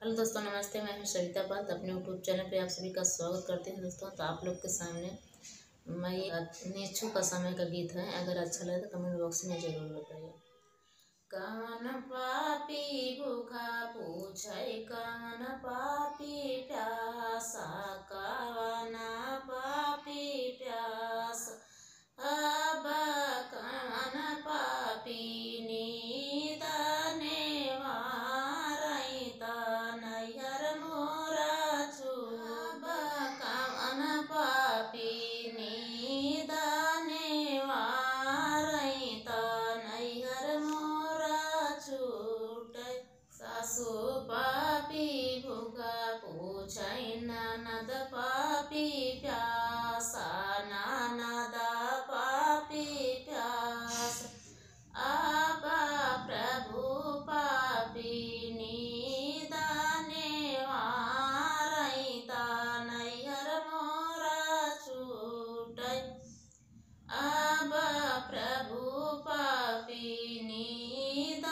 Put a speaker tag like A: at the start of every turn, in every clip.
A: Hello दोस्तों, नमस्ते। मैं हूं सविता पाल। अपने यूट्यूब चैनल पे आप सभी का स्वागत करते हैं। दोस्तों, तो आप लोग के सामने मैं ये नेछु का समय का गीत है। अगर अच्छा लगे तो कमेंट बॉक्स में जरूर बताइए। कौन पापी भूखा पूछे, कौन पापी प्यासा, कौन पापी प्यासा, अब कौन पापी नींद ने वारैता नैहर मोरा छु, अब कौन पापी नींद ने वारैता नैहर मोरा छूटे। सासु पापी भूखा पूछै, ननद पापी प्यासा, ननद पापी प्यासा, अब प्रभु पापी नींद ने वारैता नैहर मोरा छूटे। अब प्रभु पापी नींद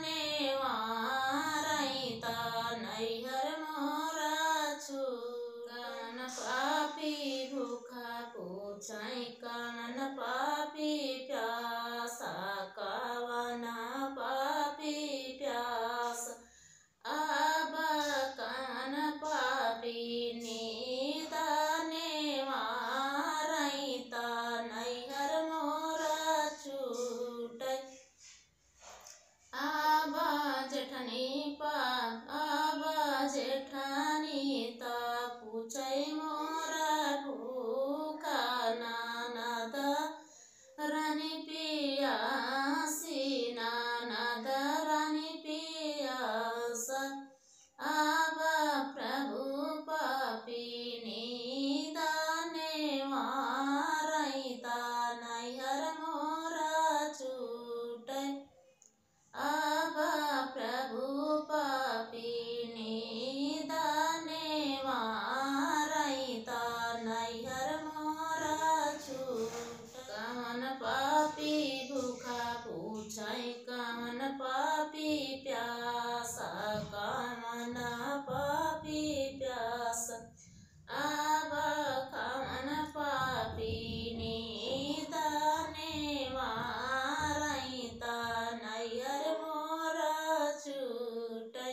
A: ने वारैता नैहर मोरा छूटे। कौन पापी भूखा पूछै, कौन पापी प्यासा, कौन पापी प्यासा, अब कौन पापी नींद ने वारैता नैहर मोरा छूटे। अब जेठनी त पूछै मोरा भूखा, ननद रानी पियासी, ननद रानी पियासा, अब प्रभु पापी नींद ने वारैता नैहर मोरा छूटे। अब प्रभु पापी नींद ने वारैता नैहर मोरा छूटे। कौन पापी भूखा पूछै, कौन पापी प्यासा, कौन पापी प्यासा, अब कौन पापी नींद ने वारैता नैहर मोरा छूटे।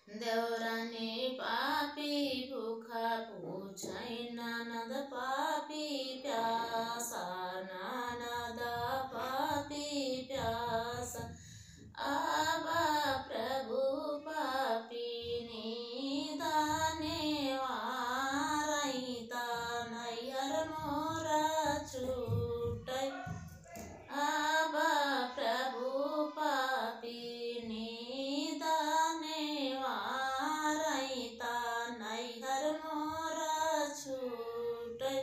A: देवरानी पापी भूखा पूछै, ननद पापी प्यासा, ननद पापी प्यासा, अब प्रभु पापी नींद ने वारैता नैहर मोरा छूटे। अब प्रभु पापी नींद ने वारैता नैहर मोरा छूटे।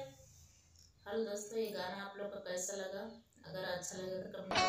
A: हेलो दोस्तों, ये गाना आप लोग को कैसा लगा? अगर अच्छा लगा तो कमेंट